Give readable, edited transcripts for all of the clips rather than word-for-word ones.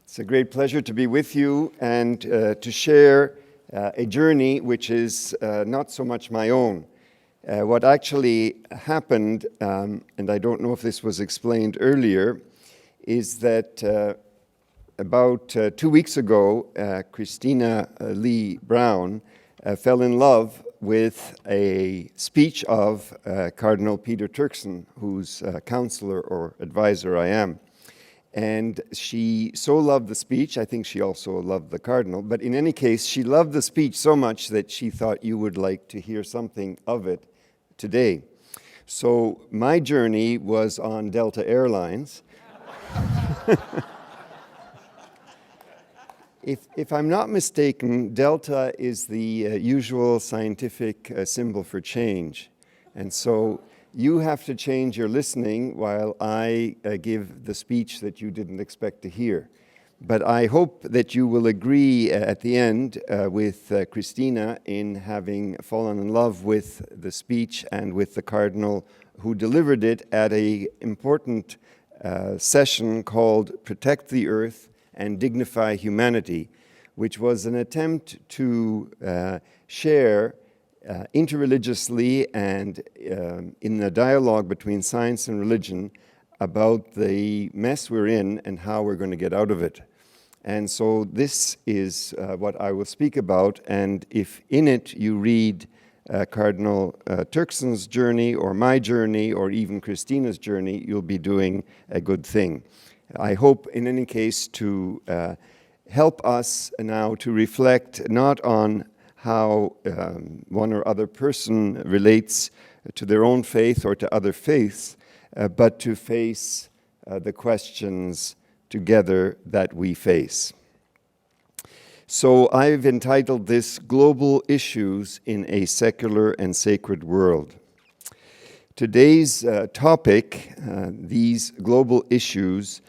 It's a great pleasure to be with you and to share a journey which is not so much my own. What actually happened, and I don't know if this was explained earlier, is that about 2 weeks ago, Christina Lee Brown fell in love with a speech of Cardinal Peter Turkson, whose councillor or advisor I am. And she so loved the speech, I think she also loved the Cardinal, but in any case, she loved the speech so much that she thought you would like to hear something of it today. So my journey was on Delta Airlines. If I'm not mistaken, Delta is the usual scientific symbol for change. And so you have to change your listening while I give the speech that you didn't expect to hear. But I hope that you will agree at the end with Christina in having fallen in love with the speech and with the Cardinal who delivered it at an important session called Protect the Earth and Dignify Humanity, which was an attempt to share interreligiously and in the dialogue between science and religion about the mess we're in and how we're going to get out of it. And so this is what I will speak about, and if in it you read Cardinal Turkson's journey or my journey or even Christina's journey, you'll be doing a good thing. I hope in any case to help us now to reflect not on how one or other person relates to their own faith or to other faiths, but to face the questions together that we face. So I've entitled this Global Issues in a Secular and Sacred World. Today's topic, these global issues,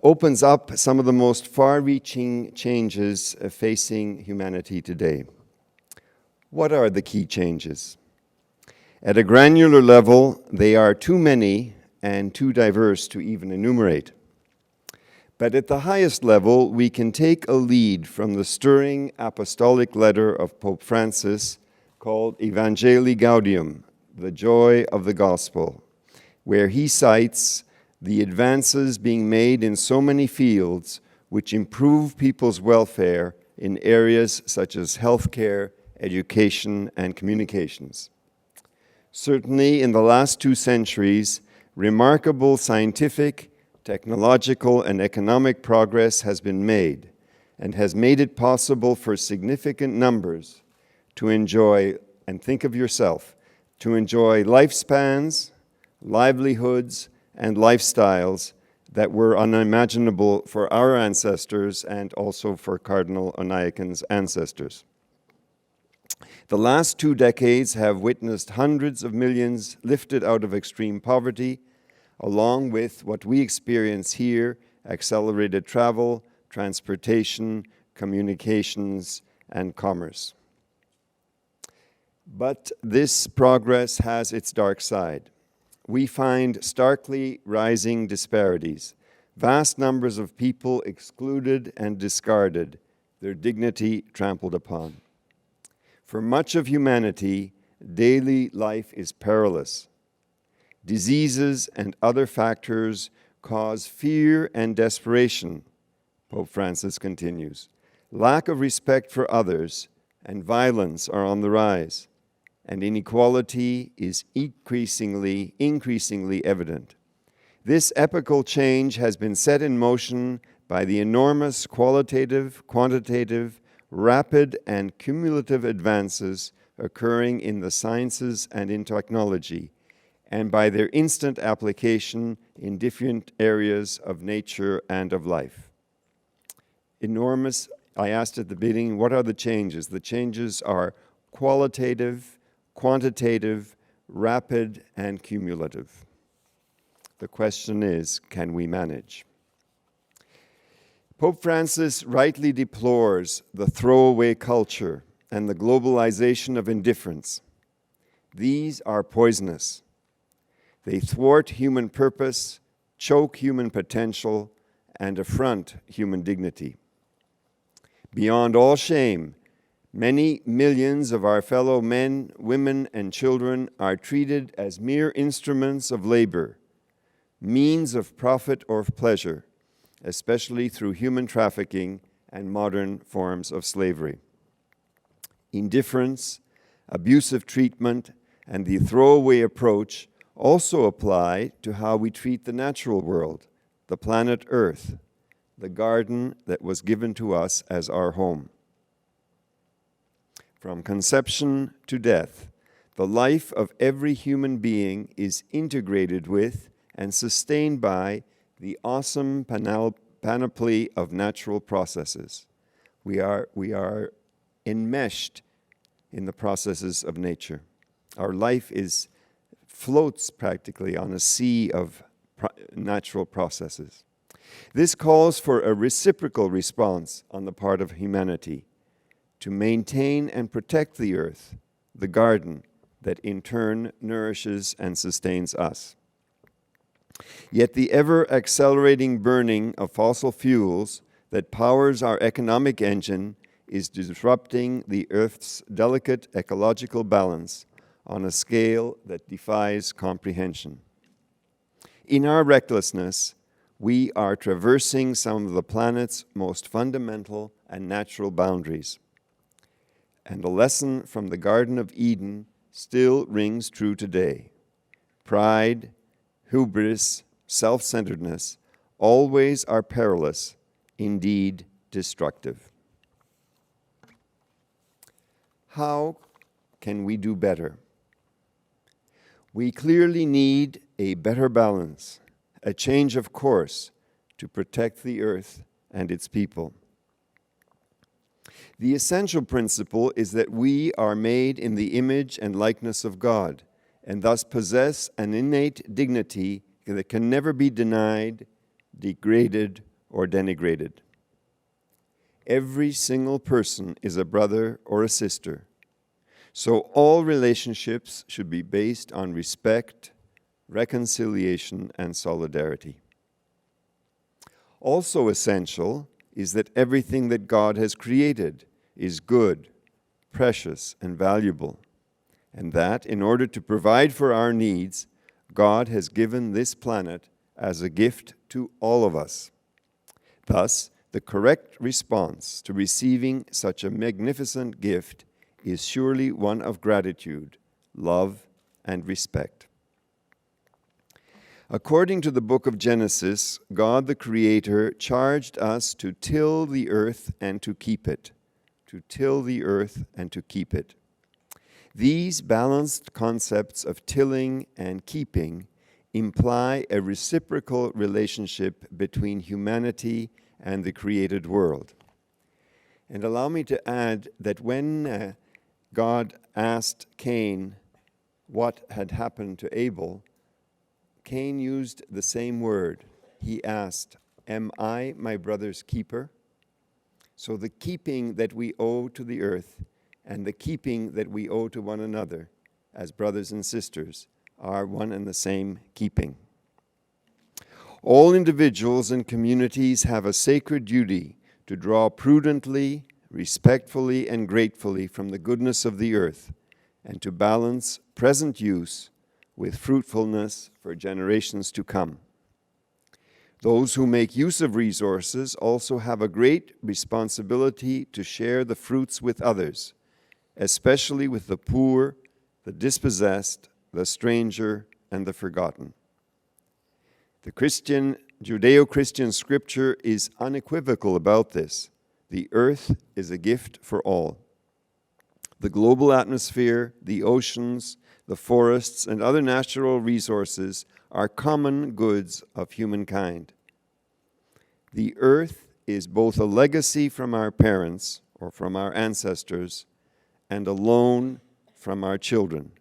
opens up some of the most far-reaching changes facing humanity today. What are the key changes? At a granular level, they are too many and too diverse to even enumerate. But at the highest level, we can take a lead from the stirring apostolic letter of Pope Francis called Evangelii Gaudium, the joy of the gospel, where he cites the advances being made in so many fields which improve people's welfare in areas such as healthcare, education, and communications. Certainly, in the last 2 centuries, remarkable scientific, technological, and economic progress has been made and has made it possible for significant numbers to enjoy, and think of yourself, to enjoy lifespans, livelihoods, and lifestyles that were unimaginable for our ancestors and also for Cardinal Onaikan's ancestors. The last 2 decades have witnessed hundreds of millions lifted out of extreme poverty, along with what we experience here, accelerated travel, transportation, communications, and commerce. But this progress has its dark side. We find starkly rising disparities, vast numbers of people excluded and discarded, their dignity trampled upon. For much of humanity, daily life is perilous. Diseases and other factors cause fear and desperation, Pope Francis continues. Lack of respect for others and violence are on the rise, and inequality is increasingly evident. This epochal change has been set in motion by the enormous qualitative, quantitative, rapid, and cumulative advances occurring in the sciences and in technology, and by their instant application in different areas of nature and of life. Enormous, I asked at the beginning, what are the changes? The changes are qualitative, quantitative, rapid, and cumulative. The question is, can we manage? Pope Francis rightly deplores the throwaway culture and the globalization of indifference. These are poisonous. They thwart human purpose, choke human potential, and affront human dignity. Beyond all shame, many millions of our fellow men, women, and children are treated as mere instruments of labor, means of profit or of pleasure, especially through human trafficking and modern forms of slavery. Indifference, abusive treatment, and the throwaway approach also apply to how we treat the natural world, the planet Earth, the garden that was given to us as our home. From conception to death, the life of every human being is integrated with and sustained by the awesome panoply of natural processes. We are enmeshed in the processes of nature. Our life floats practically on a sea of natural processes. This calls for a reciprocal response on the part of humanity to maintain and protect the earth, the garden that in turn nourishes and sustains us. Yet the ever-accelerating burning of fossil fuels that powers our economic engine is disrupting the Earth's delicate ecological balance on a scale that defies comprehension. In our recklessness, we are traversing some of the planet's most fundamental and natural boundaries. And the lesson from the Garden of Eden still rings true today. Pride, hubris, self-centeredness always are perilous, indeed destructive. How can we do better? We clearly need a better balance, a change of course to protect the earth and its people. The essential principle is that we are made in the image and likeness of God, and thus possess an innate dignity that can never be denied, degraded, or denigrated. Every single person is a brother or a sister, so all relationships should be based on respect, reconciliation, and solidarity. Also essential is that everything that God has created is good, precious, and valuable, and that in order to provide for our needs, God has given this planet as a gift to all of us. Thus, the correct response to receiving such a magnificent gift is surely one of gratitude, love, and respect. According to the book of Genesis, God the Creator charged us to till the earth and to keep it. To till the earth and to keep it. These balanced concepts of tilling and keeping imply a reciprocal relationship between humanity and the created world. And allow me to add that when God asked Cain what had happened to Abel, Cain used the same word. He asked, "Am I my brother's keeper?" So the keeping that we owe to the earth and the keeping that we owe to one another as brothers and sisters are one and the same keeping. All individuals and communities have a sacred duty to draw prudently, respectfully, and gratefully from the goodness of the earth and to balance present use with fruitfulness for generations to come. Those who make use of resources also have a great responsibility to share the fruits with others, especially with the poor, the dispossessed, the stranger, and the forgotten. The Judeo-Christian scripture is unequivocal about this. The earth is a gift for all. The global atmosphere, the oceans, the forests, and other natural resources are common goods of humankind. The earth is both a legacy from our parents or from our ancestors and a loan from our children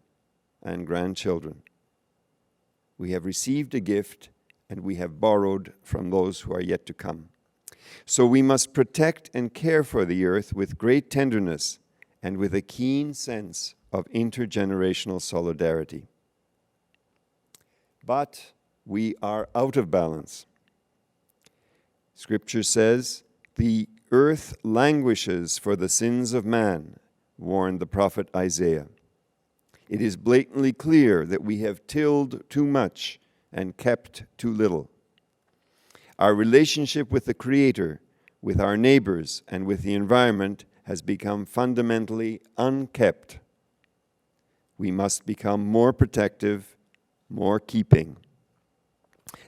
and grandchildren. We have received a gift and we have borrowed from those who are yet to come. So we must protect and care for the earth with great tenderness and with a keen sense of intergenerational solidarity. But we are out of balance. Scripture says, "The earth languishes for the sins of man," warned the prophet Isaiah. It is blatantly clear that we have tilled too much and kept too little. Our relationship with the Creator, with our neighbors, and with the environment has become fundamentally unkept. We must become more protective, more keeping.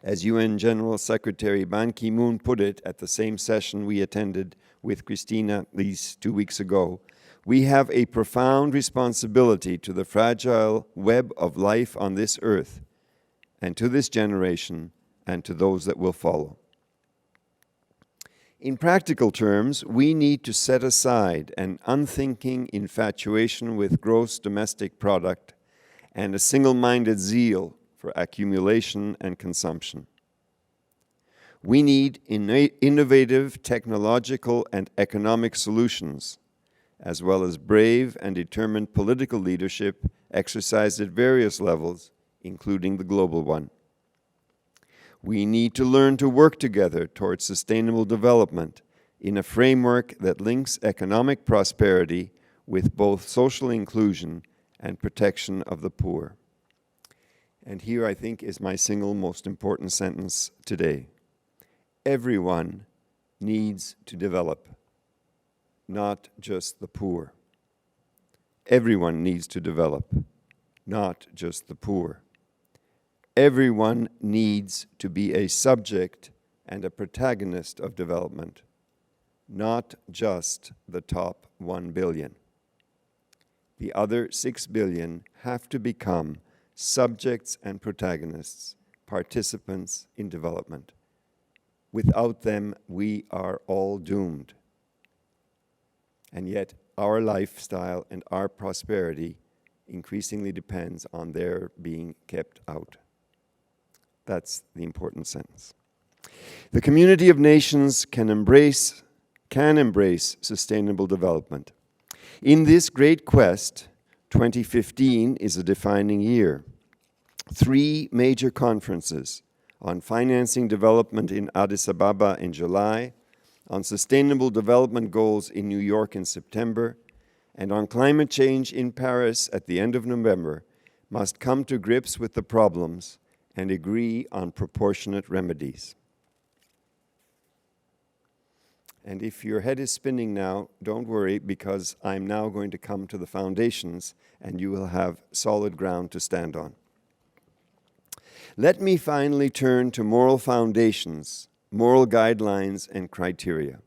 As UN General Secretary Ban Ki-moon put it at the same session we attended with Christina these 2 weeks ago, we have a profound responsibility to the fragile web of life on this earth, and to this generation, and to those that will follow. In practical terms, we need to set aside an unthinking infatuation with gross domestic product and a single-minded zeal for accumulation and consumption. We need innovative technological and economic solutions, as well as brave and determined political leadership exercised at various levels, including the global one. We need to learn to work together towards sustainable development in a framework that links economic prosperity with both social inclusion and protection of the poor. And here, I think, is my single most important sentence today. Everyone needs to develop, not just the poor. Everyone needs to develop, not just the poor. Everyone needs to be a subject and a protagonist of development, not just the top 1 billion. The other 6 billion have to become subjects and protagonists, participants in development. Without them, we are all doomed. And yet, our lifestyle and our prosperity increasingly depends on their being kept out. That's the important sentence. The community of nations can embrace sustainable development. In this great quest, 2015 is a defining year. 3 major conferences on financing development in Addis Ababa in July, on sustainable development goals in New York in September, and on climate change in Paris at the end of November must come to grips with the problems and agree on proportionate remedies. And if your head is spinning now, don't worry, because I'm now going to come to the foundations and you will have solid ground to stand on. Let me finally turn to moral foundations, moral guidelines, and criteria.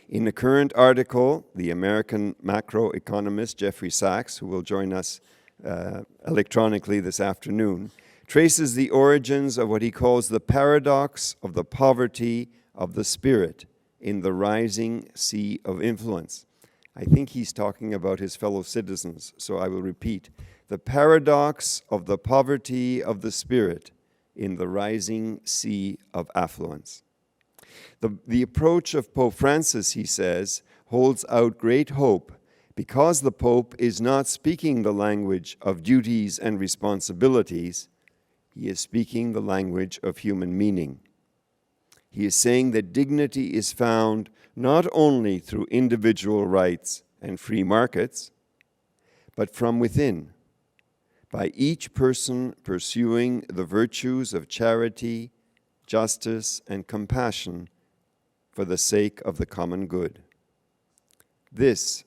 In the current article, the American macroeconomist Jeffrey Sachs, who will join us electronically this afternoon, traces the origins of what he calls the paradox of the poverty of the spirit in the rising sea of influence. I think he's talking about his fellow citizens, so I will repeat. The paradox of the poverty of the spirit in the rising sea of affluence. The approach of Pope Francis, he says, holds out great hope because the Pope is not speaking the language of duties and responsibilities. He is speaking the language of human meaning. He is saying that dignity is found not only through individual rights and free markets, but from within, by each person pursuing the virtues of charity, justice, and compassion for the sake of the common good. This,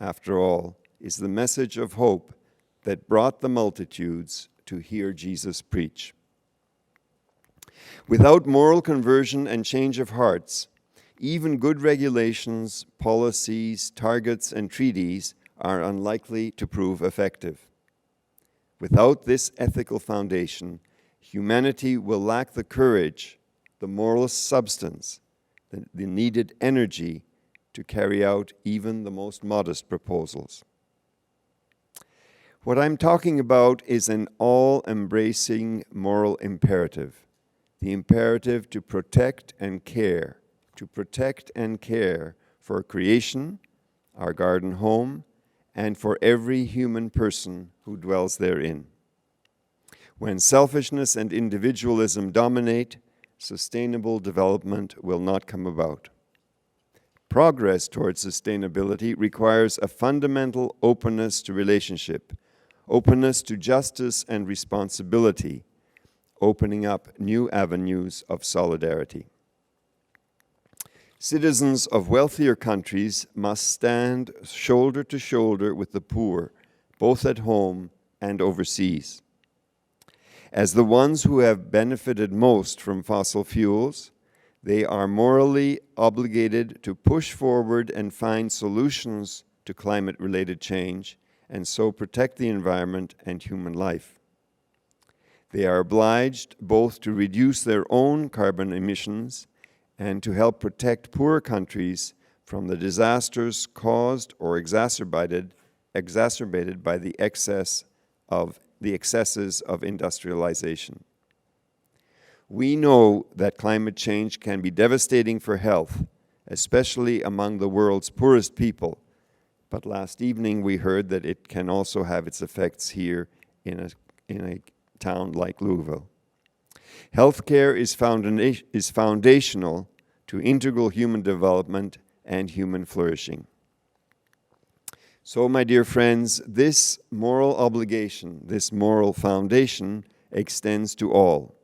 after all, is the message of hope that brought the multitudes to hear Jesus preach. Without moral conversion and change of hearts, even good regulations, policies, targets, and treaties are unlikely to prove effective. Without this ethical foundation, humanity will lack the courage, the moral substance, the needed energy to carry out even the most modest proposals. What I'm talking about is an all-embracing moral imperative, the imperative to protect and care for creation, our garden home, and for every human person who dwells therein. When selfishness and individualism dominate, sustainable development will not come about. Progress towards sustainability requires a fundamental openness to relationship, openness to justice and responsibility, opening up new avenues of solidarity. Citizens of wealthier countries must stand shoulder to shoulder with the poor, both at home and overseas. As the ones who have benefited most from fossil fuels, they are morally obligated to push forward and find solutions to climate-related change and so protect the environment and human life. They are obliged both to reduce their own carbon emissions and to help protect poorer countries from the disasters caused or exacerbated by the excesses of industrialization. We know that climate change can be devastating for health, especially among the world's poorest people, but last evening we heard that it can also have its effects here in a town like Louisville. Healthcare is foundational to integral human development and human flourishing. So, my dear friends, this moral obligation, this moral foundation extends to all: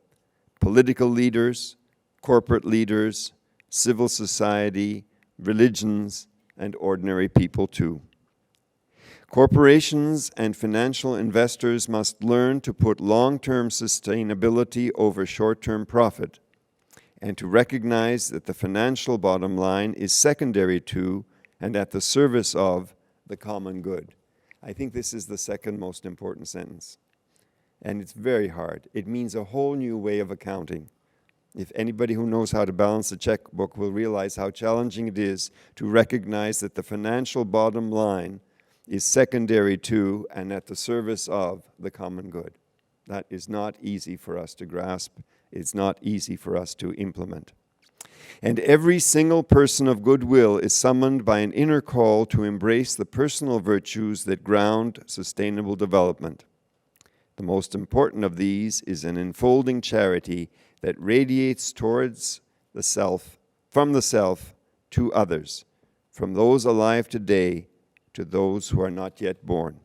political leaders, corporate leaders, civil society, religions, and ordinary people too. Corporations and financial investors must learn to put long-term sustainability over short-term profit, and to recognize that the financial bottom line is secondary to and at the service of the common good. I think this is the second most important sentence. And it's very hard. It means a whole new way of accounting. If anybody who knows how to balance a checkbook will realize how challenging it is to recognize that the financial bottom line is secondary to and at the service of the common good. That is not easy for us to grasp. It's not easy for us to implement. And every single person of goodwill is summoned by an inner call to embrace the personal virtues that ground sustainable development. The most important of these is an enfolding charity that radiates towards the self, from the self to others, from those alive today to those who are not yet born.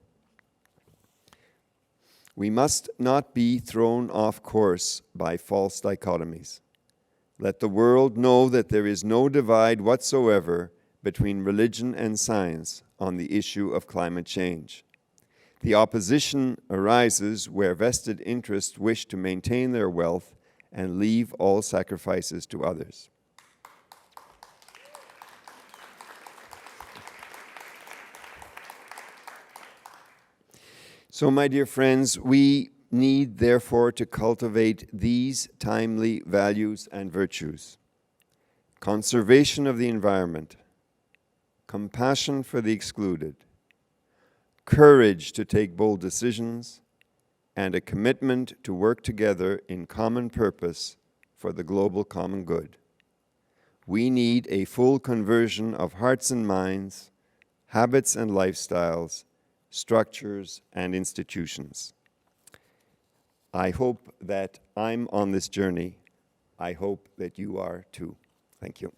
We must not be thrown off course by false dichotomies. Let the world know that there is no divide whatsoever between religion and science on the issue of climate change. The opposition arises where vested interests wish to maintain their wealth and leave all sacrifices to others. So, my dear friends, we need, therefore, to cultivate these timely values and virtues: conservation of the environment, compassion for the excluded, courage to take bold decisions, and a commitment to work together in common purpose for the global common good. We need a full conversion of hearts and minds, habits and lifestyles, structures and institutions. I hope that I'm on this journey. I hope that you are too. Thank you.